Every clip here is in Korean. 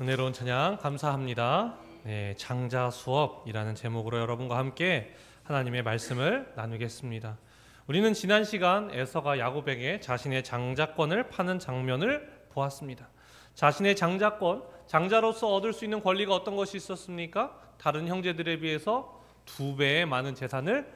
은혜로운 찬양 감사합니다. 네, 장자 수업이라는 제목으로 여러분과 함께 하나님의 말씀을 나누겠습니다. 우리는 지난 시간 에서가 야곱에게 자신의 장자권을 파는 장면을 보았습니다. 자신의 장자권, 장자로서 얻을 수 있는 권리가 어떤 것이 있었습니까? 다른 형제들에 비해서 2배의 많은 재산을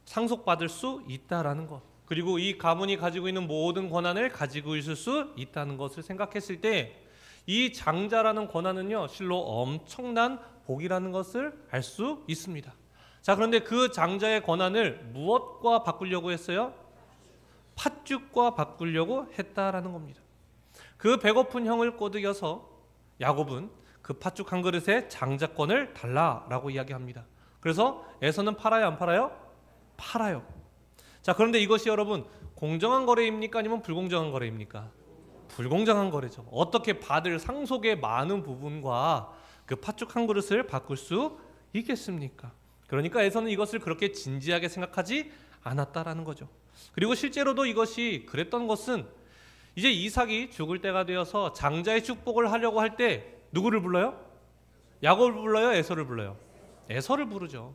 상속받을 수 있다라는 것, 그리고 이 가문이 가지고 있는 모든 권한을 가지고 있을 수 있다는 것을 생각했을 때 이 장자라는 권한은요, 실로 엄청난 복이라는 것을 알 수 있습니다. 자, 그런데 그 장자의 권한을 무엇과 바꾸려고 했어요? 팥죽과 바꾸려고 했다라는 겁니다. 그 배고픈 형을 꼬드겨서 야곱은 그 팥죽 한 그릇에 장자권을 달라라고 이야기합니다. 그래서 에서는 팔아요, 안 팔아요? 팔아요. 자, 그런데 이것이 여러분 공정한 거래입니까? 아니면 불공정한 거래입니까? 불공정한 거래죠. 어떻게 받을 상속의 많은 부분과 그 팥죽 한 그릇을 바꿀 수 있겠습니까? 그러니까 에서는 이것을 그렇게 진지하게 생각하지 않았다라는 거죠. 그리고 실제로도 이것이 그랬던 것은 이제 이삭이 죽을 때가 되어서 장자의 축복을 하려고 할 때 누구를 불러요? 야곱을 불러요? 에서를 불러요? 에서를 부르죠.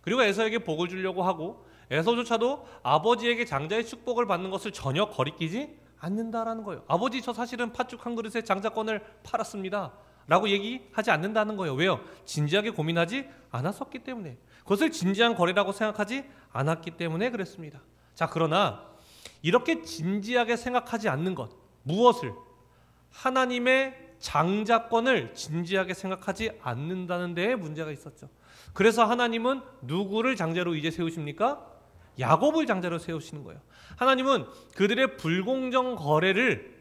그리고 에서에게 복을 주려고 하고 에서조차도 아버지에게 장자의 축복을 받는 것을 전혀 거리끼지 않는다라는 거예요. 아버지, 저 사실은 팥죽 한 그릇에 장자권을 팔았습니다 라고 얘기하지 않는다는 거예요. 왜요? 진지하게 고민하지 않았었기 때문에, 그것을 진지한 거래라고 생각하지 않았기 때문에 그랬습니다. 자, 그러나 이렇게 진지하게 생각하지 않는 것, 무엇을? 하나님의 장자권을 진지하게 생각하지 않는다는 데에 문제가 있었죠. 그래서 하나님은 누구를 장자로 이제 세우십니까? 야곱을 장자로 세우시는 거예요. 하나님은 그들의 불공정 거래를,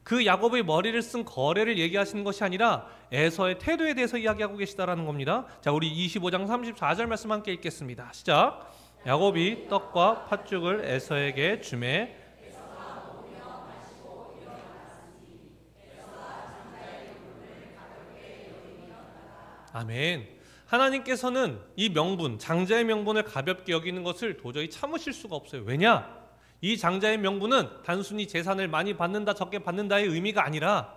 그 야곱의 머리를 쓴 거래를 얘기하시는 것이 아니라 에서의 태도에 대해서 이야기하고 계시다라는 겁니다. 자, 우리 25장 34절 말씀 함께 읽겠습니다. 시작. 야곱이 떡과 팥죽을 에서에게 주매 아멘. 하나님께서는 이 명분, 장자의 명분을 가볍게 여기는 것을 도저히 참으실 수가 없어요. 왜냐? 이 장자의 명분은 단순히 재산을 많이 받는다, 적게 받는다의 의미가 아니라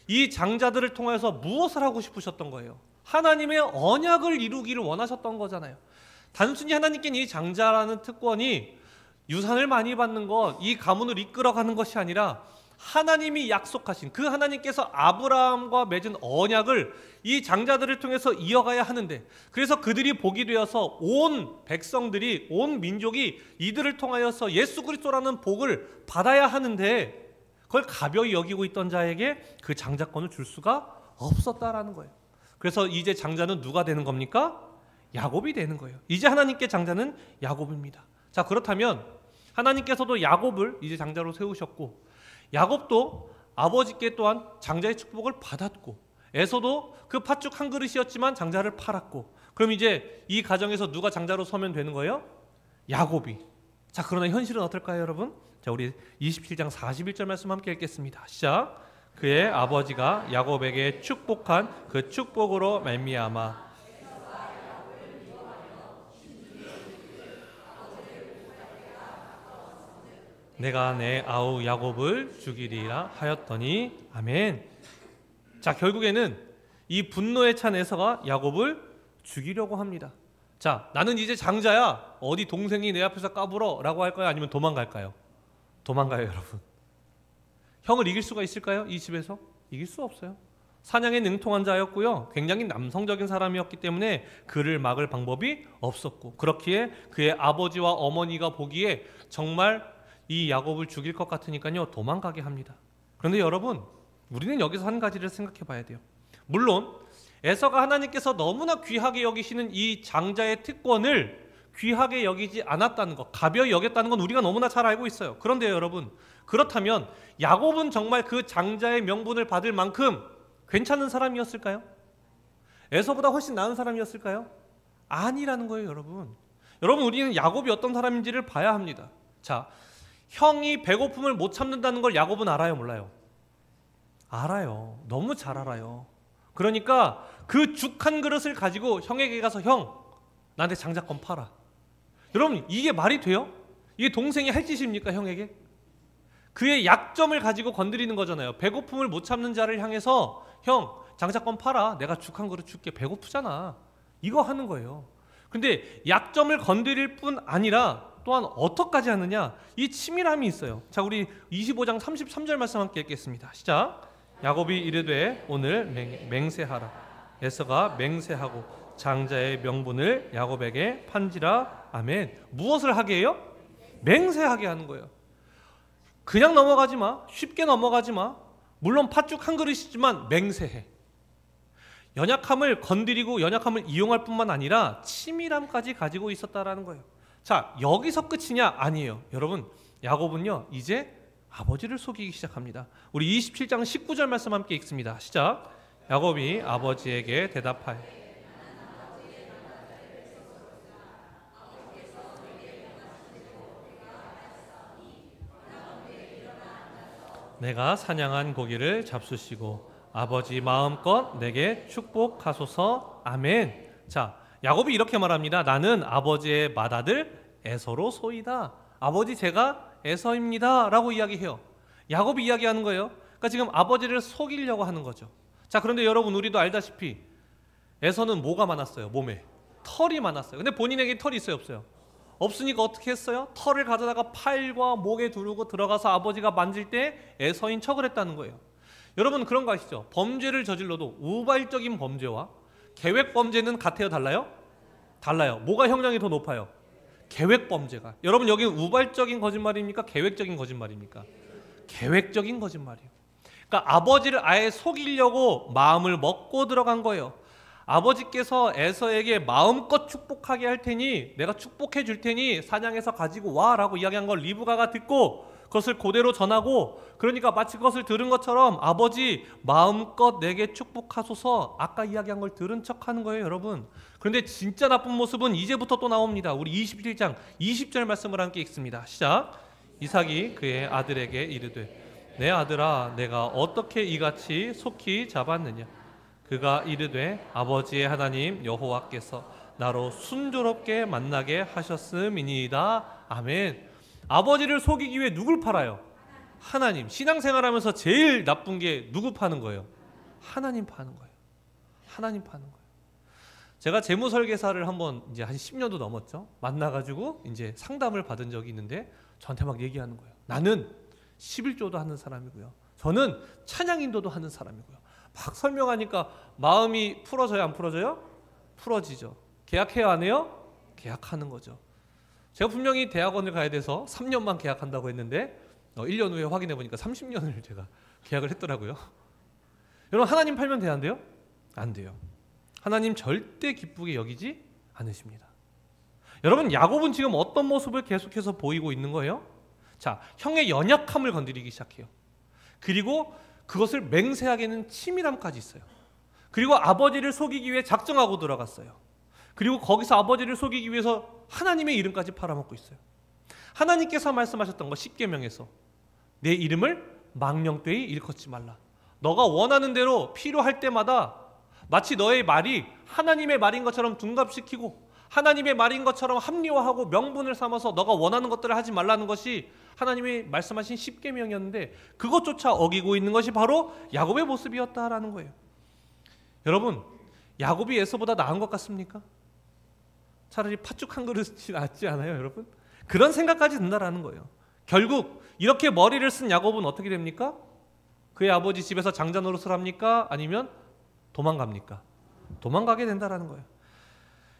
이 장자들을 통해서 무엇을 하고 싶으셨던 거예요? 하나님의 언약을 이루기를 원하셨던 거잖아요. 단순히 하나님께는 이 장자라는 특권이 유산을 많이 받는 것, 이 가문을 이끌어가는 것이 아니라 하나님이 약속하신, 그 하나님께서 아브라함과 맺은 언약을 이 장자들을 통해서 이어가야 하는데, 그래서 그들이 복이 되어서 온 백성들이, 온 민족이 이들을 통하여서 예수 그리스도라는 복을 받아야 하는데 그걸 가벼이 여기고 있던 자에게 그 장자권을 줄 수가 없었다라는 거예요. 그래서 이제 장자는 누가 되는 겁니까? 야곱이 되는 거예요. 이제 하나님께 장자는 야곱입니다. 자, 그렇다면 하나님께서도 야곱을 이제 장자로 세우셨고, 야곱도 아버지께 또한 장자의 축복을 받았고, 에서도 그 팥죽 한 그릇이었지만 장자를 팔았고, 그럼 이제 이 가정에서 누가 장자로 서면 되는 거예요? 야곱이. 자, 그러나 현실은 어떨까요, 여러분? 자, 우리 27장 41절 말씀 함께 읽겠습니다. 시작. 그의 아버지가 야곱에게 축복한 그 축복으로 말미암아 내가 내 아우 야곱을 죽이리라 하였더니 아멘. 자, 결국에는 이 분노에 찬 에서가 야곱을 죽이려고 합니다. 자, 나는 이제 장자야, 어디 동생이 내 앞에서 까불어 라고 할까요? 아니면 도망갈까요? 도망가요, 여러분. 형을 이길 수가 있을까요? 이 집에서? 이길 수 없어요. 사냥에 능통한 자였고요, 굉장히 남성적인 사람이었기 때문에 그를 막을 방법이 없었고, 그렇기에 그의 아버지와 어머니가 보기에 정말 이 야곱을 죽일 것 같으니까요, 도망가게 합니다. 그런데 여러분, 우리는 여기서 한 가지를 생각해 봐야 돼요. 물론 에서가 하나님께서 너무나 귀하게 여기시는 이 장자의 특권을 귀하게 여기지 않았다는 것, 가벼이 여겼다는 건 우리가 너무나 잘 알고 있어요. 그런데 여러분, 그렇다면 야곱은 정말 그 장자의 명분을 받을 만큼 괜찮은 사람이었을까요? 에서보다 훨씬 나은 사람이었을까요? 아니라는 거예요, 여러분. 여러분, 우리는 야곱이 어떤 사람인지를 봐야 합니다. 자, 형이 배고픔을 못 참는다는 걸 야곱은 알아요, 몰라요? 알아요. 너무 잘 알아요. 그러니까 그 죽 한 그릇을 가지고 형에게 가서, 형, 나한테 장자권 팔아. 여러분, 이게 말이 돼요? 이게 동생이 할 짓입니까, 형에게? 그의 약점을 가지고 건드리는 거잖아요. 배고픔을 못 참는 자를 향해서, 형, 장자권 팔아. 내가 죽 한 그릇 줄게. 배고프잖아. 이거 하는 거예요. 근데 약점을 건드릴 뿐 아니라 또한 어떻게까지 하느냐? 이 치밀함이 있어요. 자, 우리 25장 33절 말씀 함께 읽겠습니다. 시작. 야곱이 이르되 오늘 맹세하라. 에서가 맹세하고 장자의 명분을 야곱에게 판지라. 아멘. 무엇을 하게 해요? 맹세하게 하는 거예요. 그냥 넘어가지 마. 쉽게 넘어가지 마. 물론 팥죽 한 그릇이지만 맹세해. 연약함을 건드리고 연약함을 이용할 뿐만 아니라 치밀함까지 가지고 있었다라는 거예요. 자, 여기서 끝이냐? 아니에요. 여러분, 야곱은요 이제 아버지를 속이기 시작합니다. 우리 27장 19절 말씀 함께 읽습니다. 시작. 야곱이 아버지에게 대답하여 내가 사냥한 고기를 잡수시고 아버지 마음껏 내게 축복하소서. 아멘. 자, 야곱이 이렇게 말합니다. 나는 아버지의 맏아들 에서로 소이다. 아버지 제가 에서입니다 라고 이야기해요. 야곱이 이야기하는 거예요. 그러니까 지금 아버지를 속이려고 하는 거죠. 자, 그런데 여러분, 우리도 알다시피 에서는 뭐가 많았어요? 몸에 털이 많았어요. 근데 본인에게 털이 있어요? 없어요? 없으니까 어떻게 했어요? 털을 가져다가 팔과 목에 두르고 들어가서 아버지가 만질 때 에서인 척을 했다는 거예요. 여러분, 그런 거 아시죠? 범죄를 저질러도 우발적인 범죄와 계획 범죄는 같아요? 달라요? 달라요. 뭐가 형량이 더 높아요? 계획 범죄가. 여러분, 여기는 우발적인 거짓말입니까? 계획적인 거짓말입니까? 계획적인 거짓말이에요. 그러니까 아버지를 아예 속이려고 마음을 먹고 들어간 거예요. 아버지께서 에서에게 마음껏 축복하게 할 테니, 내가 축복해 줄 테니 사냥해서 가지고 와 라고 이야기한 걸 리브가가 듣고 그것을 그대로 전하고, 그러니까 마치 그것을 들은 것처럼 아버지 마음껏 내게 축복하소서, 아까 이야기한 걸 들은 척하는 거예요, 여러분. 그런데 진짜 나쁜 모습은 이제부터 또 나옵니다. 우리 27장 20절 말씀을 함께 읽습니다. 시작. 이삭이 그의 아들에게 이르되 내 아들아, 내가 어떻게 이같이 속히 잡았느냐? 그가 이르되 아버지의 하나님 여호와께서 나로 순조롭게 만나게 하셨음이니이다. 아멘. 아버지를 속이기 위해 누굴 팔아요? 하나님. 신앙생활하면서 제일 나쁜 게 누구 파는 거예요? 하나님 파는 거예요. 하나님 파는 거예요. 제가 재무설계사를 한번 이제 한 10년도 넘었죠. 만나가지고 이제 상담을 받은 적이 있는데 저한테 막 얘기하는 거예요. 나는 11조도 하는 사람이고요. 저는 찬양인도도 하는 사람이고요. 막 설명하니까 마음이 풀어져요, 안 풀어져요? 풀어지죠. 계약해요, 안 해요? 계약하는 거죠. 제가 분명히 대학원을 가야 돼서 3년만 계약한다고 했는데 1년 후에 확인해 보니까 30년을 제가 계약을 했더라고요. 여러분, 하나님 팔면 돼요, 안 돼요? 안 돼요. 하나님 절대 기쁘게 여기지 않으십니다. 여러분, 야곱은 지금 어떤 모습을 계속해서 보이고 있는 거예요? 자, 형의 연약함을 건드리기 시작해요. 그리고 그것을 맹세하게는 치밀함까지 있어요. 그리고 아버지를 속이기 위해 작정하고 들어갔어요. 그리고 거기서 아버지를 속이기 위해서 하나님의 이름까지 팔아먹고 있어요. 하나님께서 말씀하셨던 거, 십계명에서 내 이름을 망령되이 일컫지 말라. 너가 원하는 대로 필요할 때마다 마치 너의 말이 하나님의 말인 것처럼 둔갑시키고 하나님의 말인 것처럼 합리화하고 명분을 삼아서 너가 원하는 것들을 하지 말라는 것이 하나님이 말씀하신 십계명이었는데, 그것조차 어기고 있는 것이 바로 야곱의 모습이었다라는 거예요. 여러분, 야곱이 에서보다 나은 것 같습니까? 차라리 팥죽 한 그릇이 낫지 않아요, 여러분? 그런 생각까지 든다라는 거예요. 결국 이렇게 머리를 쓴 야곱은 어떻게 됩니까? 그의 아버지 집에서 장자 노릇을 합니까? 아니면 도망갑니까? 도망가게 된다라는 거예요.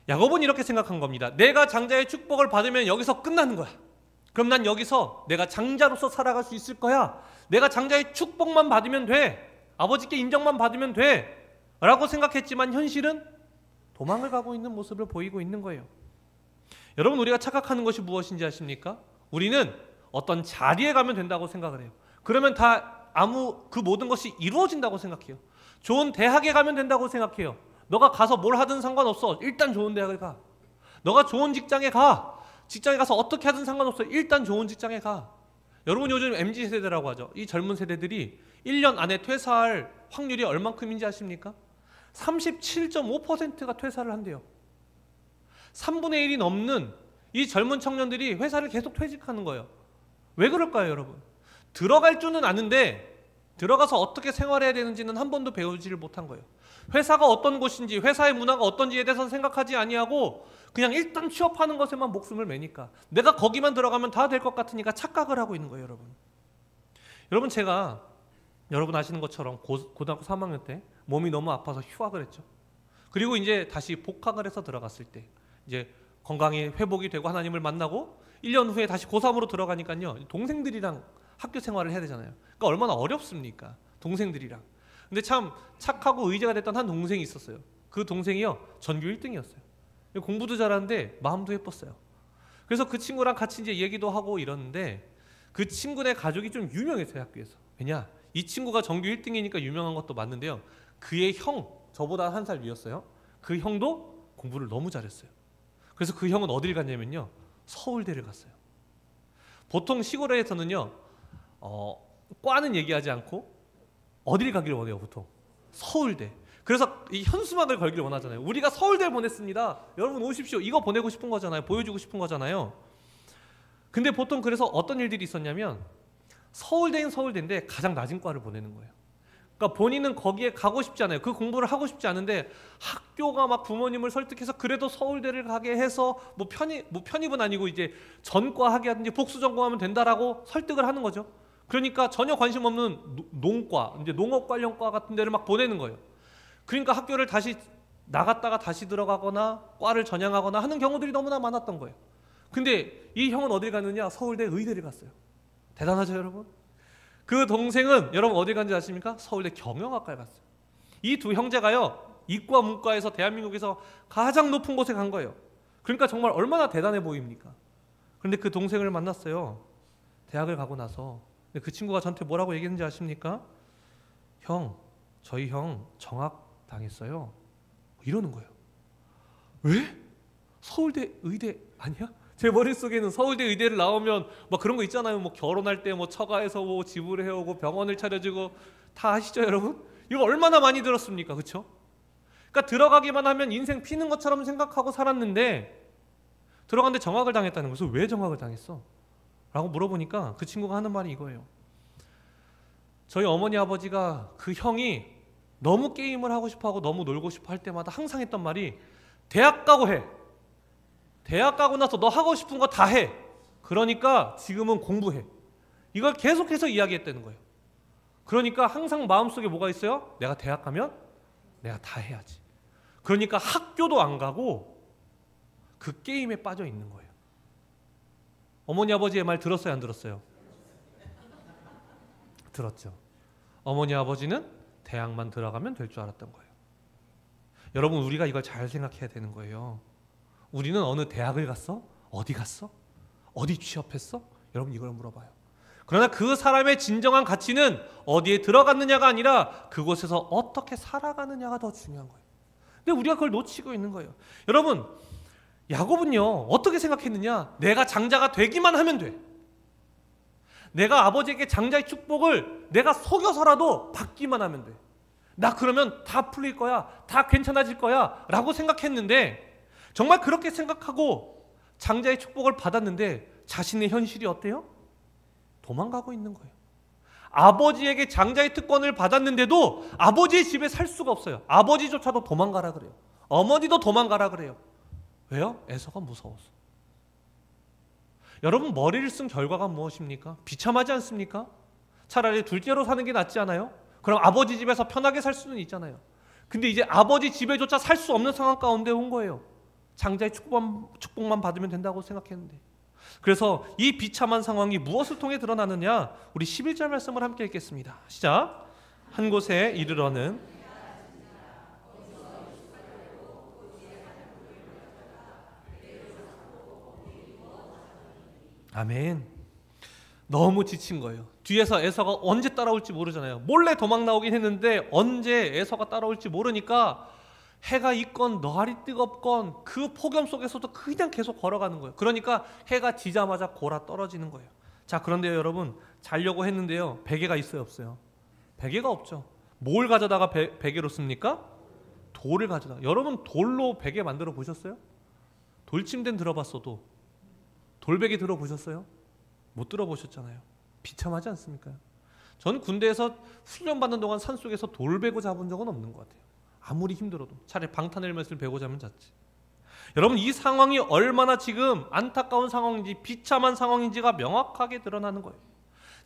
야곱은 이렇게 생각한 겁니다. 내가 장자의 축복을 받으면 여기서 끝나는 거야. 그럼 난 여기서 내가 장자로서 살아갈 수 있을 거야. 내가 장자의 축복만 받으면 돼. 아버지께 인정만 받으면 돼. 라고 생각했지만 현실은 도망을 가고 있는 모습을 보이고 있는 거예요. 여러분, 우리가 착각하는 것이 무엇인지 아십니까? 우리는 어떤 자리에 가면 된다고 생각을 해요. 그러면 다 그 모든 것이 이루어진다고 생각해요. 좋은 대학에 가면 된다고 생각해요. 너가 가서 뭘 하든 상관없어. 일단 좋은 대학을 가. 너가 좋은 직장에 가. 직장에 가서 어떻게 하든 상관없어. 일단 좋은 직장에 가. 여러분, 요즘 MZ세대라고 하죠. 이 젊은 세대들이 1년 안에 퇴사할 확률이 얼만큼인지 아십니까? 37.5%가 퇴사를 한대요. 3분의 1이 넘는 이 젊은 청년들이 회사를 계속 퇴직하는 거예요. 왜 그럴까요, 여러분? 들어갈 줄은 아는데 들어가서 어떻게 생활해야 되는지는 한 번도 배우지를 못한 거예요. 회사가 어떤 곳인지, 회사의 문화가 어떤지에 대해서는 생각하지 아니하고 그냥 일단 취업하는 것에만 목숨을 매니까, 내가 거기만 들어가면 다 될 것 같으니까 착각을 하고 있는 거예요. 여러분 제가 여러분 아시는 것처럼 고등학교 3학년 때 몸이 너무 아파서 휴학을 했죠. 그리고 이제 다시 복학을 해서 들어갔을 때 이제 건강이 회복이 되고 하나님을 만나고 1년 후에 다시 고3으로 들어가니까요, 동생들이랑 학교 생활을 해야 되잖아요. 그러니까 얼마나 어렵습니까, 동생들이랑. 근데 참 착하고 의지가 됐던 한 동생이 있었어요. 그 동생이요, 전교 1등이었어요. 공부도 잘하는데 마음도 예뻤어요. 그래서 그 친구랑 같이 이제 얘기도 하고 이러는데, 그 친구네 가족이 좀 유명했어요, 학교에서. 왜냐, 이 친구가 전교 1등이니까 유명한 것도 맞는데요, 그의 형, 저보다 한 살 위였어요. 그 형도 공부를 너무 잘했어요. 그래서 그 형은 어딜 갔냐면요, 서울대를 갔어요. 보통 시골에서는요, 과는 얘기하지 않고 어딜 가기를 원해요, 보통. 서울대. 그래서 이 현수막을 걸기를 원하잖아요. 우리가 서울대를 보냈습니다, 여러분 오십시오. 이거 보내고 싶은 거잖아요. 보여주고 싶은 거잖아요. 근데 보통 그래서 어떤 일들이 있었냐면, 서울대인 서울대인데 가장 낮은 과를 보내는 거예요. 그러니까 본인은 거기에 가고 싶지 않아요. 그 공부를 하고 싶지 않은데 학교가 막 부모님을 설득해서 그래도 서울대를 가게 해서 뭐 편입은 아니고 이제 전과 하게 하든지 복수 전공하면 된다라고 설득을 하는 거죠. 그러니까 전혀 관심 없는 농과, 이제 농업 관련 과 같은 데를 막 보내는 거예요. 그러니까 학교를 다시 나갔다가 다시 들어가거나 과를 전향하거나 하는 경우들이 너무나 많았던 거예요. 근데 이 형은 어딜 갔느냐, 서울대 의대를 갔어요. 대단하죠, 여러분? 그 동생은 여러분 어디 간지 아십니까? 서울대 경영학과에 갔어요. 이 두 형제가요, 이과 문과에서 대한민국에서 가장 높은 곳에 간 거예요. 그러니까 정말 얼마나 대단해 보입니까? 그런데 그 동생을 만났어요, 대학을 가고 나서. 근데 그 친구가 저한테 뭐라고 얘기했는지 아십니까? 형, 저희 형 정학 당했어요, 이러는 거예요. 왜? 서울대 의대 아니야? 제 머릿속에는 서울대 의대를 나오면 막 그런 거 있잖아요. 뭐 결혼할 때 뭐 처가에서 뭐 집을 해오고 병원을 차려주고, 다 아시죠, 여러분? 이거 얼마나 많이 들었습니까? 그렇죠? 그러니까 들어가기만 하면 인생 피는 것처럼 생각하고 살았는데, 들어갔는데 정학을 당했다는 거예요. 왜 정학을 당했어? 라고 물어보니까 그 친구가 하는 말이 이거예요. 저희 어머니 아버지가 그 형이 너무 게임을 하고 싶어하고 너무 놀고 싶어 할 때마다 항상 했던 말이, 대학 가고 해. 대학 가고 나서 너 하고 싶은 거 다 해. 그러니까 지금은 공부해. 이걸 계속해서 이야기했다는 거예요. 그러니까 항상 마음속에 뭐가 있어요? 내가 대학 가면 내가 다 해야지. 그러니까 학교도 안 가고 그 게임에 빠져 있는 거예요. 어머니 아버지의 말 들었어요, 안 들었어요? 들었죠. 어머니 아버지는 대학만 들어가면 될 줄 알았던 거예요. 여러분, 우리가 이걸 잘 생각해야 되는 거예요. 우리는 어느 대학을 갔어? 어디 갔어? 어디 취업했어? 여러분, 이걸 물어봐요. 그러나 그 사람의 진정한 가치는 어디에 들어갔느냐가 아니라 그곳에서 어떻게 살아가느냐가 더 중요한 거예요. 근데 우리가 그걸 놓치고 있는 거예요. 여러분, 야곱은요, 어떻게 생각했느냐? 내가 장자가 되기만 하면 돼. 내가 아버지에게 장자의 축복을 내가 속여서라도 받기만 하면 돼. 나 그러면 다 풀릴 거야, 다 괜찮아질 거야 라고 생각했는데, 정말 그렇게 생각하고 장자의 축복을 받았는데 자신의 현실이 어때요? 도망가고 있는 거예요. 아버지에게 장자의 특권을 받았는데도 아버지의 집에 살 수가 없어요. 아버지조차도 도망가라 그래요. 어머니도 도망가라 그래요. 왜요? 에서가 무서워서. 여러분, 머리를 쓴 결과가 무엇입니까? 비참하지 않습니까? 차라리 둘째로 사는 게 낫지 않아요? 그럼 아버지 집에서 편하게 살 수는 있잖아요. 근데 이제 아버지 집에조차 살 수 없는 상황 가운데 온 거예요. 장자의 축복만 받으면 된다고 생각했는데. 그래서 이 비참한 상황이 무엇을 통해 드러나느냐, 우리 11절 말씀을 함께 읽겠습니다. 시작. 한 곳에 이르러는 아멘. 너무 지친 거예요. 뒤에서 에서가 언제 따라올지 모르잖아요. 몰래 도망 나오긴 했는데 언제 에서가 따라올지 모르니까 해가 있건 너하리 뜨겁건 그 폭염 속에서도 그냥 계속 걸어가는 거예요. 그러니까 해가 지자마자 골아 떨어지는 거예요. 자, 그런데요, 여러분, 자려고 했는데요, 베개가 있어요, 없어요? 베개가 없죠. 뭘 가져다가 베개로 씁니까? 돌을 가져다. 여러분, 돌로 베개 만들어 보셨어요? 돌침대는 들어봤어도 돌베개 들어보셨어요? 못 들어보셨잖아요. 비참하지 않습니까? 전 군대에서 훈련받는 동안 산속에서 돌 베고 잡은 적은 없는 것 같아요. 아무리 힘들어도 차라리 방탄헬멧을 베고 자면 잤지. 여러분, 이 상황이 얼마나 지금 안타까운 상황인지, 비참한 상황인지가 명확하게 드러나는 거예요.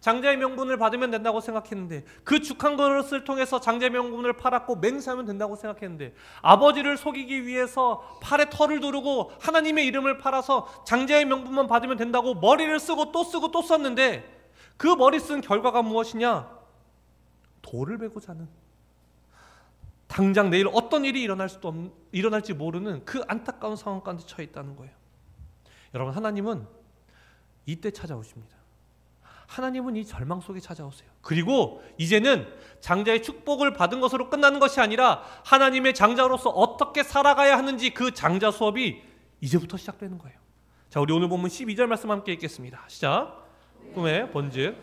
장자의 명분을 받으면 된다고 생각했는데, 그 죽한 그릇을 통해서 장자의 명분을 팔았고 맹세하면 된다고 생각했는데, 아버지를 속이기 위해서 팔에 털을 두르고 하나님의 이름을 팔아서 장자의 명분만 받으면 된다고 머리를 쓰고 또 썼는데, 그 머리 쓴 결과가 무엇이냐? 돌을 베고 자는, 당장 내일 어떤 일이 일어날지 모르는 그 안타까운 상황 가운데 처해 있다는 거예요. 여러분, 하나님은 이때 찾아오십니다. 하나님은 이 절망 속에 찾아오세요. 그리고 이제는 장자의 축복을 받은 것으로 끝나는 것이 아니라 하나님의 장자로서 어떻게 살아가야 하는지 그 장자 수업이 이제부터 시작되는 거예요. 자, 우리 오늘 본문 12절 말씀 함께 읽겠습니다. 시작. 꿈에 본즉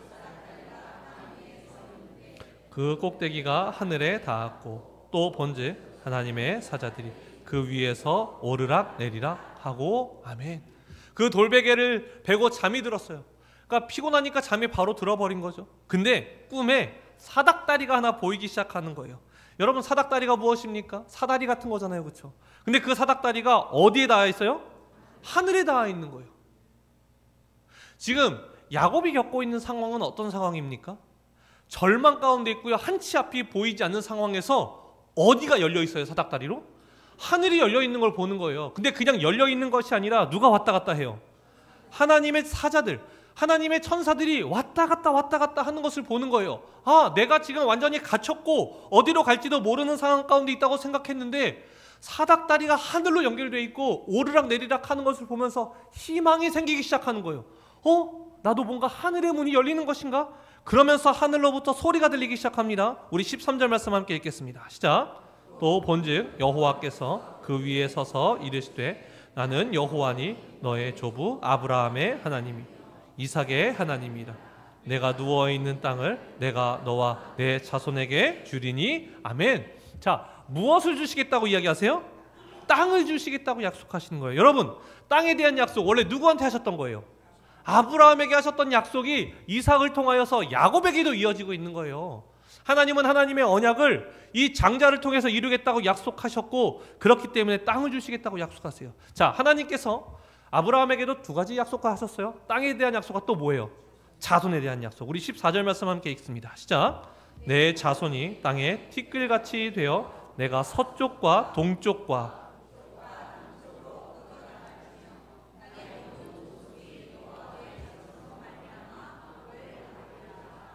그 꼭대기가 하늘에 닿았고 또 본즉 하나님의 사자들이 그 위에서 오르락 내리락 하고. 아멘. 그 돌베개를 베고 잠이 들었어요. 그러니까 피곤하니까 잠이 바로 들어버린 거죠. 근데 꿈에 사닥다리가 하나 보이기 시작하는 거예요. 여러분, 사닥다리가 무엇입니까? 사다리 같은 거잖아요, 그렇죠? 근데 그 사닥다리가 어디에 닿아 있어요? 하늘에 닿아 있는 거예요. 지금 야곱이 겪고 있는 상황은 어떤 상황입니까? 절망 가운데 있고요. 한치 앞이 보이지 않는 상황에서 어디가 열려 있어요? 사닥다리로? 하늘이 열려 있는 걸 보는 거예요. 근데 그냥 열려 있는 것이 아니라 누가 왔다 갔다 해요? 하나님의 사자들, 하나님의 천사들이 왔다 갔다 하는 것을 보는 거예요. 아, 내가 지금 완전히 갇혔고 어디로 갈지도 모르는 상황 가운데 있다고 생각했는데 사닥다리가 하늘로 연결되어 있고 오르락 내리락 하는 것을 보면서 희망이 생기기 시작하는 거예요. 나도 뭔가 하늘의 문이 열리는 것인가? 그러면서 하늘로부터 소리가 들리기 시작합니다. 우리 13절 말씀 함께 읽겠습니다. 시작. 또 본즉 여호와께서 그 위에 서서 이르시되 나는 여호와니 너의 조부 아브라함의 하나님이 이삭의 하나님이라. 내가 누워있는 땅을 내가 너와 내 자손에게 주리니. 아멘. 자, 무엇을 주시겠다고 이야기하세요? 땅을 주시겠다고 약속하시는 거예요. 여러분, 땅에 대한 약속 원래 누구한테 하셨던 거예요? 아브라함에게 하셨던 약속이 이삭을 통하여서 야곱에게도 이어지고 있는 거예요. 하나님은 하나님의 언약을 이 장자를 통해서 이루겠다고 약속하셨고, 그렇기 때문에 땅을 주시겠다고 약속하세요. 자, 하나님께서 아브라함에게도 두 가지 약속을 하셨어요. 땅에 대한 약속과 또 뭐예요? 자손에 대한 약속. 우리 14절 말씀 함께 읽습니다. 시작. 내 자손이 땅에 티끌같이 되어 내가 서쪽과 동쪽과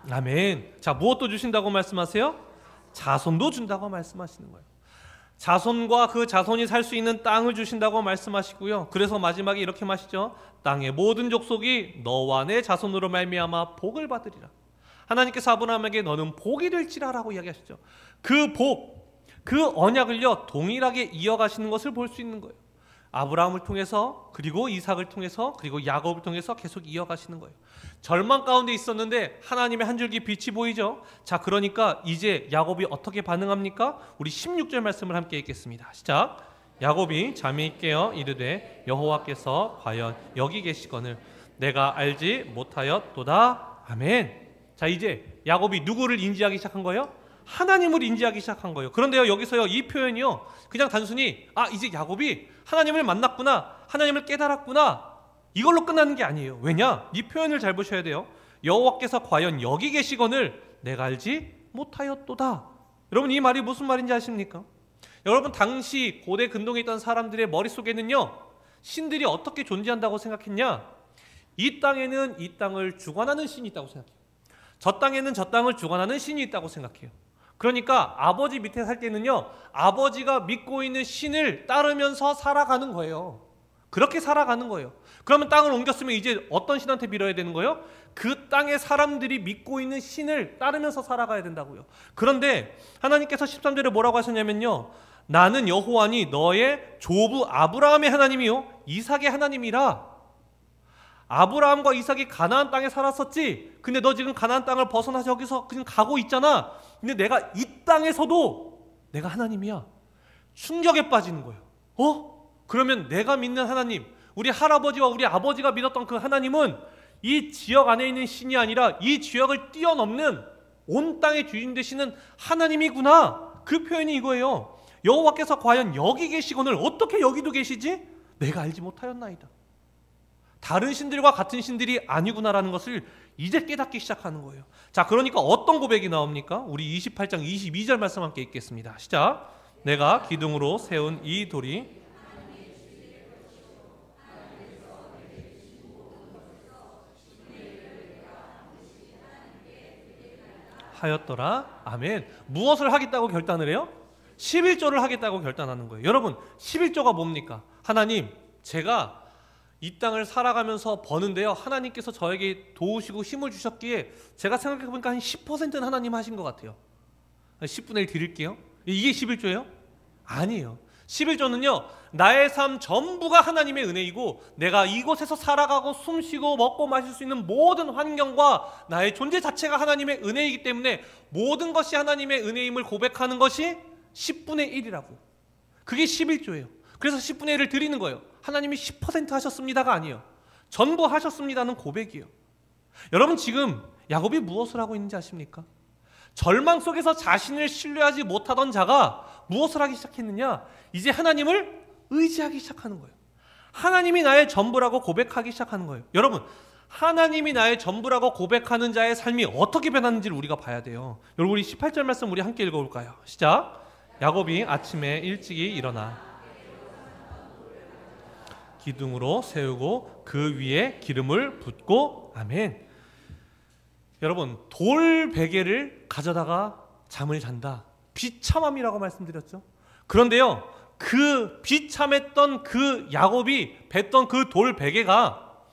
아멘. 자, 무엇도 주신다고 말씀하세요? 자손도 준다고 말씀하시는 거예요. 자손과 그 자손이 살 수 있는 땅을 주신다고 말씀하시고요. 그래서 마지막에 이렇게 마시죠. 땅의 모든 족속이 너와 내 자손으로 말미암아 복을 받으리라. 하나님께서 아브라함에게 너는 복이 될지라라고 이야기하시죠. 그 복, 그 언약을요 동일하게 이어가시는 것을 볼 수 있는 거예요. 아브라함을 통해서, 그리고 이삭을 통해서, 그리고 야곱을 통해서 계속 이어가시는 거예요. 절망 가운데 있었는데 하나님의 한 줄기 빛이 보이죠. 자, 그러니까 이제 야곱이 어떻게 반응합니까? 우리 16절 말씀을 함께 읽겠습니다. 시작. 야곱이 잠이 깨어 이르되 여호와께서 과연 여기 계시거늘 내가 알지 못하였도다. 아멘. 자, 이제 야곱이 누구를 인지하기 시작한 거예요? 하나님을 인지하기 시작한 거예요. 그런데요, 여기서요 이 표현이요 그냥 단순히 이제 야곱이 하나님을 만났구나, 하나님을 깨달았구나, 이걸로 끝나는 게 아니에요. 왜냐? 이 표현을 잘 보셔야 돼요. 여호와께서 과연 여기 계시거늘 내가 알지 못하였도다. 여러분, 이 말이 무슨 말인지 아십니까? 여러분, 당시 고대 근동에 있던 사람들의 머릿속에는요 신들이 어떻게 존재한다고 생각했냐? 이 땅에는 이 땅을 주관하는 신이 있다고 생각해요. 저 땅에는 저 땅을 주관하는 신이 있다고 생각해요. 그러니까 아버지 밑에 살 때는요 아버지가 믿고 있는 신을 따르면서 살아가는 거예요. 그렇게 살아가는 거예요. 그러면 땅을 옮겼으면 이제 어떤 신한테 빌어야 되는 거예요? 그 땅의 사람들이 믿고 있는 신을 따르면서 살아가야 된다고요. 그런데 하나님께서 13절에 뭐라고 하셨냐면요, 나는 여호와니 너의 조부 아브라함의 하나님이요 이삭의 하나님이라. 아브라함과 이삭이 가나안 땅에 살았었지. 근데 너 지금 가나안 땅을 벗어나서 여기서 그냥 가고 있잖아. 근데 내가 이 땅에서도 내가 하나님이야. 충격에 빠지는 거예요. 그러면 내가 믿는 하나님, 우리 할아버지와 우리 아버지가 믿었던 그 하나님은 이 지역 안에 있는 신이 아니라 이 지역을 뛰어넘는 온 땅의 주인 되시는 하나님이구나. 그 표현이 이거예요. 여호와께서 과연 여기 계시거늘 어떻게 여기도 계시지? 내가 알지 못하였나이다. 다른 신들과 같은 신들이 아니구나라는 것을 이제 깨닫기 시작하는 거예요. 자, 그러니까 어떤 고백이 나옵니까? 우리 28장 22절 말씀 함께 읽겠습니다. 시작. 내가 기둥으로 세운 이 돌이 하였더라. 아멘. 무엇을 하겠다고 결단을 해요? 11조를 하겠다고 결단하는 거예요. 여러분, 11조가 뭡니까? 하나님, 제가 이 땅을 살아가면서 버는데요, 하나님께서 저에게 도우시고 힘을 주셨기에 제가 생각해보니까 한 10%는 하나님 하신 것 같아요. 10분의 1 드릴게요. 이게 11조예요? 아니에요. 11조는요, 나의 삶 전부가 하나님의 은혜이고 내가 이곳에서 살아가고 숨쉬고 먹고 마실 수 있는 모든 환경과 나의 존재 자체가 하나님의 은혜이기 때문에 모든 것이 하나님의 은혜임을 고백하는 것이 10분의 1이라고. 그게 11조예요. 그래서 10분의 1을 드리는 거예요. 하나님이 10% 하셨습니다가 아니에요. 전부 하셨습니다는 고백이에요. 여러분, 지금 야곱이 무엇을 하고 있는지 아십니까? 절망 속에서 자신을 신뢰하지 못하던 자가 무엇을 하기 시작했느냐? 이제 하나님을 의지하기 시작하는 거예요. 하나님이 나의 전부라고 고백하기 시작하는 거예요. 여러분, 하나님이 나의 전부라고 고백하는 자의 삶이 어떻게 변하는지를 우리가 봐야 돼요. 여러분, 우리 18절 말씀 우리 함께 읽어볼까요? 시작. 야곱이 아침에 일찍이 일어나 기둥으로 세우고 그 위에 기름을 붓고. 아멘. 여러분, 돌 베개를 가져다가 잠을 잔다. 비참함이라고 말씀드렸죠. 그런데요, 그 비참했던 그 야곱이 뱉던 그 돌 베개가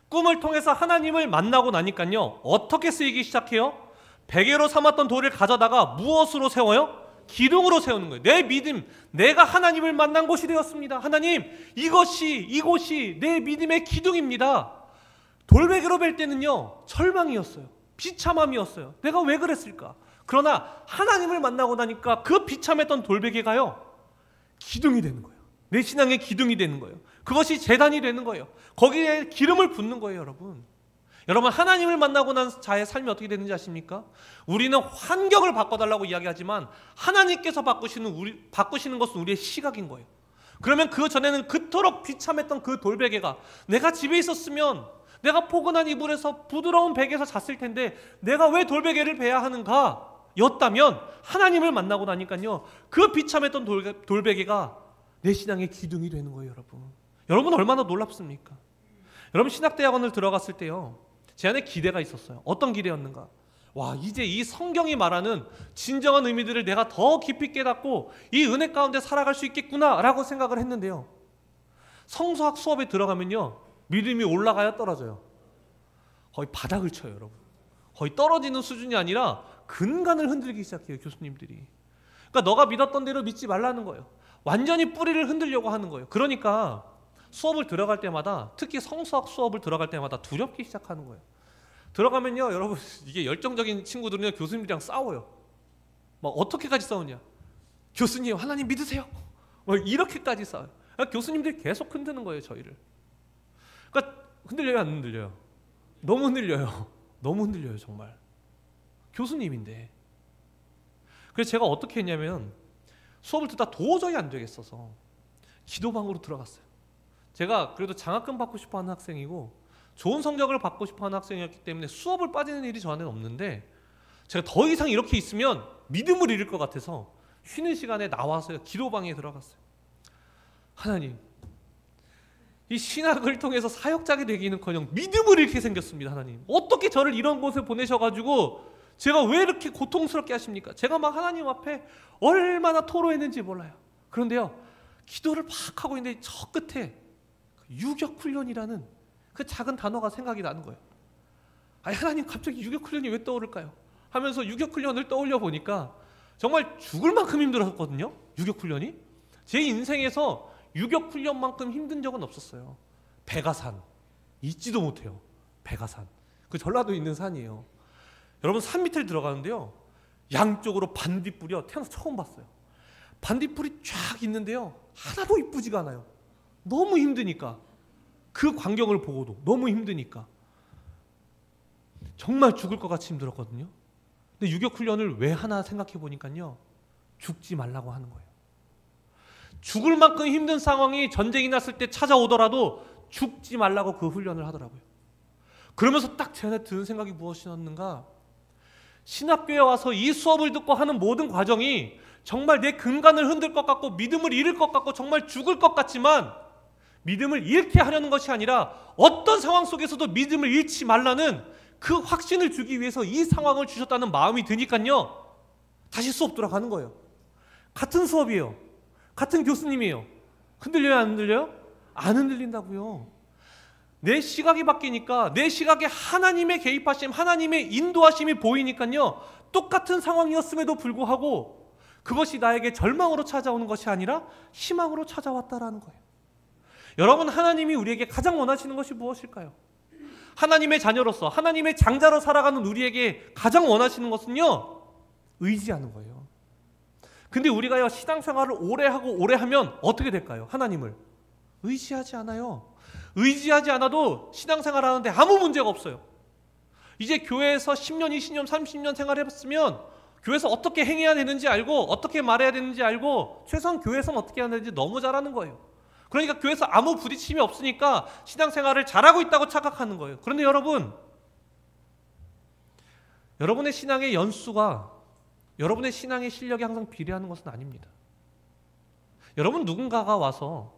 꿈을 통해서 하나님을 만나고 나니까요, 어떻게 쓰이기 시작해요? 베개로 삼았던 돌을 가져다가 무엇으로 세워요? 기둥으로 세우는 거예요. 내 믿음, 내가 하나님을 만난 곳이 되었습니다. 하나님, 이곳이 내 믿음의 기둥입니다. 돌베개로 뵐 때는요, 절망이었어요. 비참함이었어요. 내가 왜 그랬을까? 그러나 하나님을 만나고 나니까 그 비참했던 돌베개가요, 기둥이 되는 거예요. 내 신앙의 기둥이 되는 거예요. 그것이 제단이 되는 거예요. 거기에 기름을 붓는 거예요, 여러분. 여러분, 하나님을 만나고 난 자의 삶이 어떻게 되는지 아십니까? 우리는 환경을 바꿔달라고 이야기하지만 하나님께서 바꾸시는 것은 우리의 시각인 거예요. 그러면 그 전에는 그토록 비참했던 그 돌베개가 내가 집에 있었으면 내가 포근한 이불에서 부드러운 베개에서 잤을 텐데 내가 왜 돌베개를 베야 하는가? 였다면 하나님을 만나고 나니까요, 그 비참했던 돌베개가 내 신앙의 기둥이 되는 거예요, 여러분. 여러분, 얼마나 놀랍습니까? 여러분, 신학대학원을 들어갔을 때요, 제 안에 기대가 있었어요. 어떤 기대였는가? 와, 이제 이 성경이 말하는 진정한 의미들을 내가 더 깊이 깨닫고 이 은혜 가운데 살아갈 수 있겠구나 라고 생각을 했는데요, 성서학 수업에 들어가면요, 믿음이 올라가야 떨어져요. 거의 바닥을 쳐요, 여러분. 거의 떨어지는 수준이 아니라 근간을 흔들기 시작해요, 교수님들이. 그러니까 너가 믿었던 대로 믿지 말라는 거예요. 완전히 뿌리를 흔들려고 하는 거예요. 그러니까 수업을 들어갈 때마다, 특히 성서학 수업을 들어갈 때마다 두렵기 시작하는 거예요. 들어가면요, 여러분, 이게 열정적인 친구들은요, 교수님들이랑 싸워요. 막 어떻게까지 싸우냐? 교수님, 하나님 믿으세요. 막 이렇게까지 싸워요. 그러니까 교수님들이 계속 흔드는 거예요, 저희를. 그러니까 흔들려요, 안 흔들려요? 너무 흔들려요. 너무 흔들려요, 정말. 교수님인데. 그래서 제가 어떻게 했냐면 수업을 듣다 도저히 안 되겠어서 기도방으로 들어갔어요. 제가 그래도 장학금 받고 싶어하는 학생이고 좋은 성적을 받고 싶어하는 학생이었기 때문에 수업을 빠지는 일이 저한테는 없는데, 제가 더 이상 이렇게 있으면 믿음을 잃을 것 같아서 쉬는 시간에 나와서 기도방에 들어갔어요. 하나님, 이 신학을 통해서 사역자가 되기는커녕 믿음을 잃게 생겼습니다. 하나님, 어떻게 저를 이런 곳에 보내셔가지고 제가 왜 이렇게 고통스럽게 하십니까? 제가 막 하나님 앞에 얼마나 토로했는지 몰라요. 그런데요, 기도를 막 하고 있는데 저 끝에 유격훈련이라는 그 작은 단어가 생각이 나는 거예요. 아니, 하나님, 갑자기 유격훈련이 왜 떠오를까요? 하면서 유격훈련을 떠올려 보니까 정말 죽을 만큼 힘들었거든요, 유격훈련이. 제 인생에서 유격훈련만큼 힘든 적은 없었어요. 백아산, 잊지도 못해요. 백아산, 그 전라도에 있는 산이에요. 여러분, 산 밑을 들어가는데요, 양쪽으로 반딧불이요, 태어나서 처음 봤어요. 반딧불이 쫙 있는데요, 하나도 이쁘지가 않아요. 너무 힘드니까. 그 광경을 보고도 너무 힘드니까 정말 죽을 것 같이 힘들었거든요. 근데 유격훈련을 왜 하나 생각해 보니까요, 죽지 말라고 하는 거예요. 죽을 만큼 힘든 상황이 전쟁이 났을 때 찾아오더라도 죽지 말라고 그 훈련을 하더라고요. 그러면서 딱 제 안에 드는 생각이 무엇이었는가, 신학교에 와서 이 수업을 듣고 하는 모든 과정이 정말 내 근간을 흔들 것 같고 믿음을 잃을 것 같고 정말 죽을 것 같지만, 믿음을 잃게 하려는 것이 아니라 어떤 상황 속에서도 믿음을 잃지 말라는 그 확신을 주기 위해서 이 상황을 주셨다는 마음이 드니까요, 다시 수업 들어가는 거예요. 같은 수업이에요. 같은 교수님이에요. 흔들려요, 안 흔들려요? 안 흔들린다고요. 내 시각이 바뀌니까, 내 시각에 하나님의 개입하심, 하나님의 인도하심이 보이니까요, 똑같은 상황이었음에도 불구하고 그것이 나에게 절망으로 찾아오는 것이 아니라 희망으로 찾아왔다라는 거예요. 여러분, 하나님이 우리에게 가장 원하시는 것이 무엇일까요? 하나님의 자녀로서, 하나님의 장자로 살아가는 우리에게 가장 원하시는 것은요, 의지하는 거예요. 근데 우리가요, 신앙생활을 오래 하고 오래 하면 어떻게 될까요? 하나님을 의지하지 않아요. 의지하지 않아도 신앙생활 하는데 아무 문제가 없어요. 이제 교회에서 10년, 20년, 30년 생활해봤으면 교회에서 어떻게 행해야 되는지 알고 어떻게 말해야 되는지 알고 최소한 교회에서는 어떻게 해야 되는지 너무 잘 아는 거예요. 그러니까 교회에서 아무 부딪힘이 없으니까 신앙생활을 잘하고 있다고 착각하는 거예요. 그런데 여러분, 여러분의 신앙의 연수가 여러분의 신앙의 실력에 항상 비례하는 것은 아닙니다. 여러분, 누군가가 와서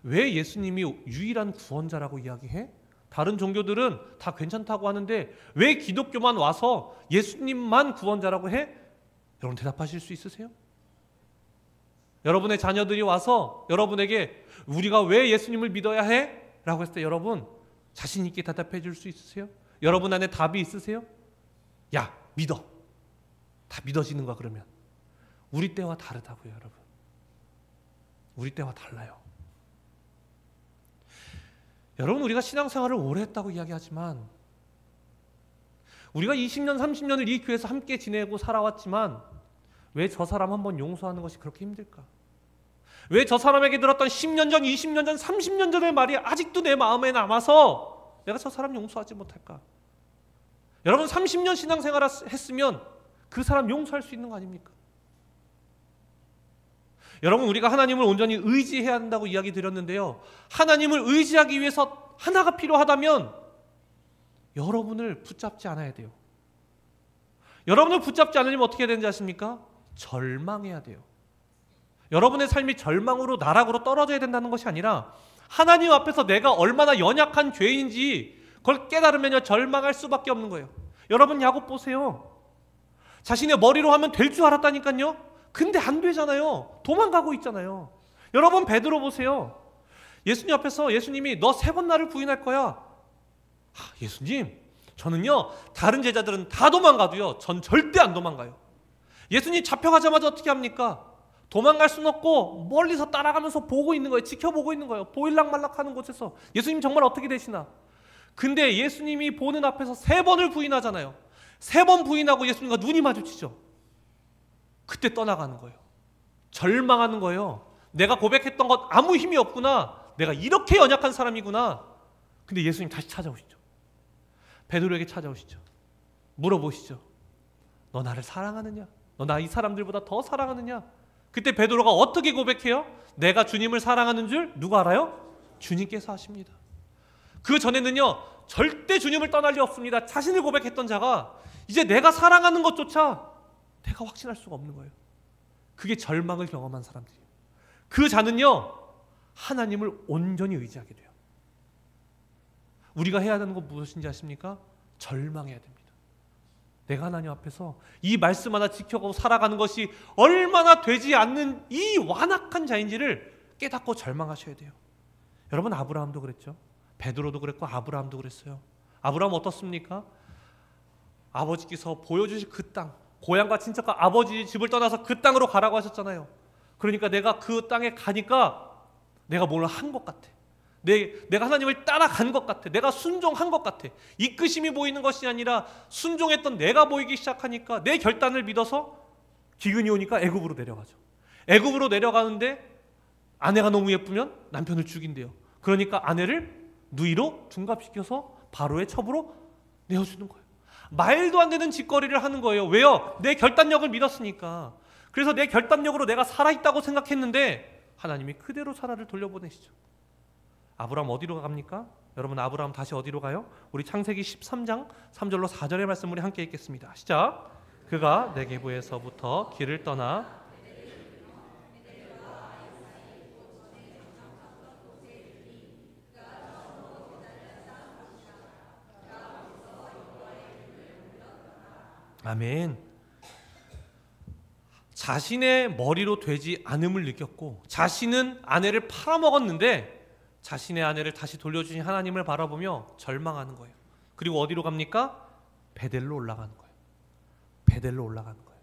왜 예수님이 유일한 구원자라고 이야기해? 다른 종교들은 다 괜찮다고 하는데 왜 기독교만 와서 예수님만 구원자라고 해? 여러분, 대답하실 수 있으세요? 여러분의 자녀들이 와서 여러분에게 우리가 왜 예수님을 믿어야 해? 라고 했을 때 여러분 자신 있게 대답해 줄 수 있으세요? 여러분 안에 답이 있으세요? 야, 믿어. 다 믿어지는 거야. 그러면 우리 때와 다르다고요, 여러분. 우리 때와 달라요. 여러분, 우리가 신앙생활을 오래 했다고 이야기하지만, 우리가 20년, 30년을 이 교회에서 함께 지내고 살아왔지만 왜 저 사람 한번 용서하는 것이 그렇게 힘들까? 왜 저 사람에게 들었던 10년 전, 20년 전, 30년 전의 말이 아직도 내 마음에 남아서 내가 저 사람 용서하지 못할까? 여러분, 30년 신앙생활을 했으면 그 사람 용서할 수 있는 거 아닙니까? 여러분, 우리가 하나님을 온전히 의지해야 한다고 이야기 드렸는데요, 하나님을 의지하기 위해서 하나가 필요하다면 여러분을 붙잡지 않아야 돼요. 여러분을 붙잡지 않으려면 어떻게 해야 되는지 아십니까? 절망해야 돼요. 여러분의 삶이 절망으로 나락으로 떨어져야 된다는 것이 아니라 하나님 앞에서 내가 얼마나 연약한 죄인지 그걸 깨달으면 절망할 수밖에 없는 거예요. 여러분, 야곱 보세요. 자신의 머리로 하면 될 줄 알았다니까요. 근데 안 되잖아요. 도망가고 있잖아요. 여러분, 베드로 보세요. 예수님 앞에서 예수님이 너 3번 나를 부인할 거야. 예수님, 저는요 다른 제자들은 다 도망가도요 전 절대 안 도망가요. 예수님 잡혀가자마자 어떻게 합니까? 도망갈 수는 없고 멀리서 따라가면서 보고 있는 거예요. 지켜보고 있는 거예요. 보일락말락 하는 곳에서. 예수님 정말 어떻게 되시나? 근데 예수님이 보는 앞에서 3번을 부인하잖아요. 3번 부인하고 예수님과 눈이 마주치죠. 그때 떠나가는 거예요. 절망하는 거예요. 내가 고백했던 것 아무 힘이 없구나. 내가 이렇게 연약한 사람이구나. 근데 예수님 다시 찾아오시죠. 베드로에게 찾아오시죠. 물어보시죠. 너 나를 사랑하느냐? 너 나 이 사람들보다 더 사랑하느냐? 그때 베드로가 어떻게 고백해요? 내가 주님을 사랑하는 줄 누가 알아요? 주님께서 아십니다. 그 전에는요 절대 주님을 떠날 리 없습니다. 자신을 고백했던 자가 이제 내가 사랑하는 것조차 내가 확신할 수가 없는 거예요. 그게 절망을 경험한 사람들이에요. 그 자는요 하나님을 온전히 의지하게 돼요. 우리가 해야 하는 건 무엇인지 아십니까? 절망해야 됩니다. 내가 하나님 앞에서 이 말씀 하나 지켜가고 살아가는 것이 얼마나 되지 않는 이 완악한 자인지를 깨닫고 절망하셔야 돼요. 여러분, 아브라함도 그랬죠. 베드로도 그랬고 아브라함도 그랬어요. 아브라함 어떻습니까? 아버지께서 보여주실 그 땅, 고향과 친척과 아버지 집을 떠나서 그 땅으로 가라고 하셨잖아요. 그러니까 내가 그 땅에 가니까 내가 뭘 한 것 같아. 내가 하나님을 따라간 것 같아. 내가 순종한 것 같아. 이끄심이 보이는 것이 아니라 순종했던 내가 보이기 시작하니까 내 결단을 믿어서 기근이 오니까 애굽으로 내려가죠. 애굽으로 내려가는데 아내가 너무 예쁘면 남편을 죽인대요. 그러니까 아내를 누이로 둔갑시켜서 바로의 첩으로 내어주는 거예요. 말도 안 되는 짓거리를 하는 거예요. 왜요? 내 결단력을 믿었으니까. 그래서 내 결단력으로 내가 살아있다고 생각했는데 하나님이 그대로 사라를 돌려보내시죠. 아브라함 어디로 갑니까? 여러분, 아브라함 다시 어디로 가요? 우리 창세기 13장 3절로 4절의 말씀 우리 함께 읽겠습니다. 시작. 그가 네게부에서부터 길을 떠나 아멘. 자신의 머리로 되지 않음을 느꼈고 자신은 아내를 팔아먹었는데 자신의 아내를 다시 돌려주신 하나님을 바라보며 절망하는 거예요. 그리고 어디로 갑니까? 베델로 올라가는 거예요. 베델로 올라가는 거예요.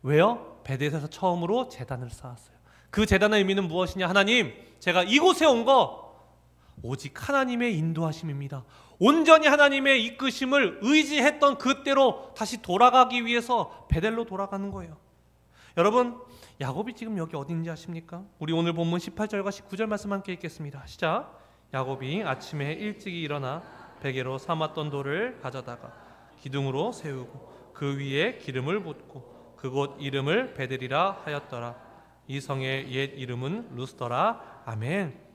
왜요? 베델에서 처음으로 제단을 쌓았어요. 그 제단의 의미는 무엇이냐? 하나님, 제가 이곳에 온 거 오직 하나님의 인도하심입니다. 온전히 하나님의 이끄심을 의지했던 그때로 다시 돌아가기 위해서 베델로 돌아가는 거예요. 여러분, 야곱이 지금 여기 어딘지 아십니까? 우리 오늘 본문 18절과 19절 말씀 함께 읽겠습니다. 시작. 야곱이 아침에 일찍이 일어나 베개로 삼았던 돌을 가져다가 기둥으로 세우고 그 위에 기름을 붓고 그곳 이름을 베델이라 하였더라. 이 성의 옛 이름은 루스더라. 아멘.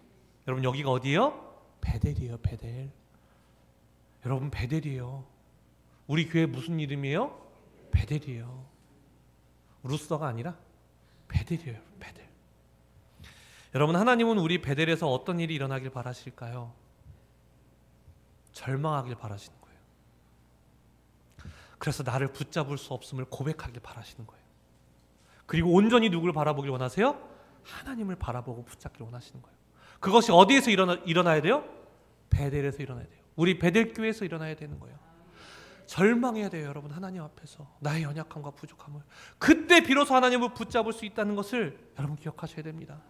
여러분, 여기가 어디예요? 베델이에요. 베델. 여러분, 베델이에요. 우리 교회 무슨 이름이에요? 베델이에요. 루스더가 아니라 베델이에요. 베델. 여러분, 하나님은 우리 베델에서 어떤 일이 일어나길 바라실까요? 절망하길 바라시는 거예요. 그래서 나를 붙잡을 수 없음을 고백하길 바라시는 거예요. 그리고 온전히 누구를 바라보길 원하세요? 하나님을 바라보고 붙잡길 원하시는 거예요. 그것이 어디에서 일어나야 돼요? 베델에서 일어나야 돼요. 우리 베델 교회에서 일어나야 되는 거예요. 절망해야 돼요. 여러분, 하나님 앞에서 나의 연약함과 부족함을. 그때 비로소 하나님을 붙잡을 수 있다는 것을 여러분 기억하셔야 됩니다.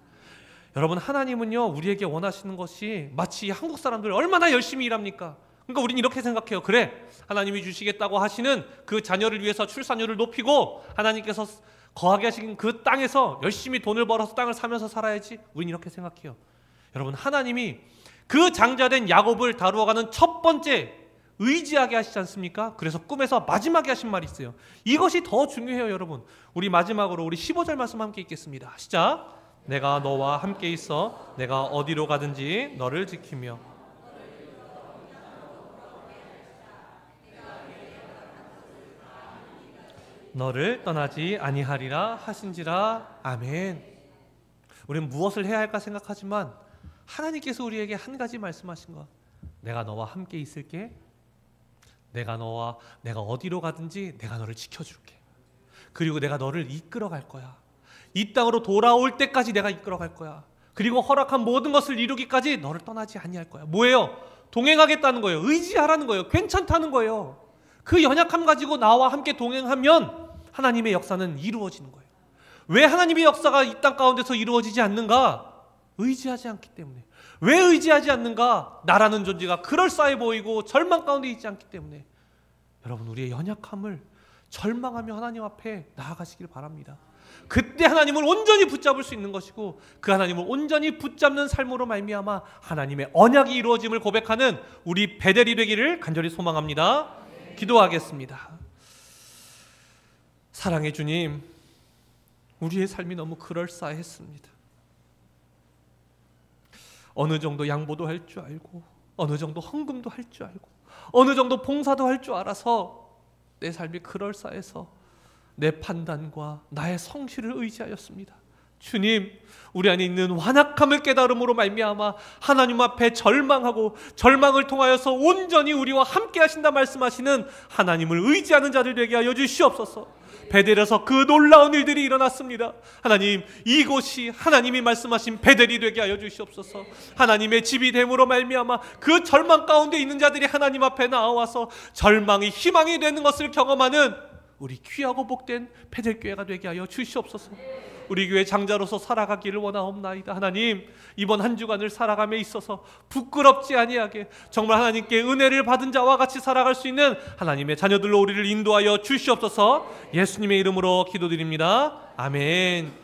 여러분, 하나님은요 우리에게 원하시는 것이 마치 한국 사람들 얼마나 열심히 일합니까? 그러니까 우리는 이렇게 생각해요. 그래, 하나님이 주시겠다고 하시는 그 자녀를 위해서 출산율을 높이고 하나님께서 거하게 하신 그 땅에서 열심히 돈을 벌어서 땅을 사면서 살아야지. 우리는 이렇게 생각해요. 여러분, 하나님이 그 장자된 야곱을 다루어가는 첫 번째 의지하게 하시지 않습니까? 그래서 꿈에서 마지막에 하신 말이 있어요. 이것이 더 중요해요. 여러분, 우리 마지막으로 우리 15절 말씀 함께 읽겠습니다. 시작. 내가 너와 함께 있어 내가 어디로 가든지 너를 지키며 너를 떠나지 아니하리라 하신지라. 아멘. 우리는 무엇을 해야 할까 생각하지만 하나님께서 우리에게 한 가지 말씀하신 것, 내가 너와 함께 있을게. 내가 어디로 가든지 내가 너를 지켜줄게. 그리고 내가 너를 이끌어 갈 거야. 이 땅으로 돌아올 때까지 내가 이끌어 갈 거야. 그리고 허락한 모든 것을 이루기까지 너를 떠나지 아니할 거야. 뭐예요? 동행하겠다는 거예요. 의지하라는 거예요. 괜찮다는 거예요. 그 연약함 가지고 나와 함께 동행하면 하나님의 역사는 이루어지는 거예요. 왜 하나님의 역사가 이 땅 가운데서 이루어지지 않는가? 의지하지 않기 때문에. 왜 의지하지 않는가? 나라는 존재가 그럴싸해 보이고 절망 가운데 있지 않기 때문에. 여러분, 우리의 연약함을 절망하며 하나님 앞에 나아가시길 바랍니다. 그때 하나님을 온전히 붙잡을 수 있는 것이고 그 하나님을 온전히 붙잡는 삶으로 말미암아 하나님의 언약이 이루어짐을 고백하는 우리 베델이 되기를 간절히 소망합니다. 기도하겠습니다. 사랑의 주님, 우리의 삶이 너무 그럴싸했습니다. 어느 정도 양보도 할 줄 알고 어느 정도 헌금도 할 줄 알고 어느 정도 봉사도 할 줄 알아서 내 삶이 그럴싸해서 내 판단과 나의 성실을 의지하였습니다. 주님, 우리 안에 있는 완악함을 깨달음으로 말미암아 하나님 앞에 절망하고 절망을 통하여서 온전히 우리와 함께 하신다 말씀하시는 하나님을 의지하는 자들 되게 하여 주시옵소서. 베델에서 그 놀라운 일들이 일어났습니다. 하나님, 이곳이 하나님이 말씀하신 베델이 되게 하여 주시옵소서. 하나님의 집이 됨으로 말미암아 그 절망 가운데 있는 자들이 하나님 앞에 나와서 절망이 희망이 되는 것을 경험하는 우리 귀하고 복된 베델교회가 되게 하여 주시옵소서. 우리 교회 장자로서 살아가기를 원하옵나이다. 하나님, 이번 한 주간을 살아감에 있어서 부끄럽지 아니하게 정말 하나님께 은혜를 받은 자와 같이 살아갈 수 있는 하나님의 자녀들로 우리를 인도하여 주시옵소서. 예수님의 이름으로 기도드립니다. 아멘.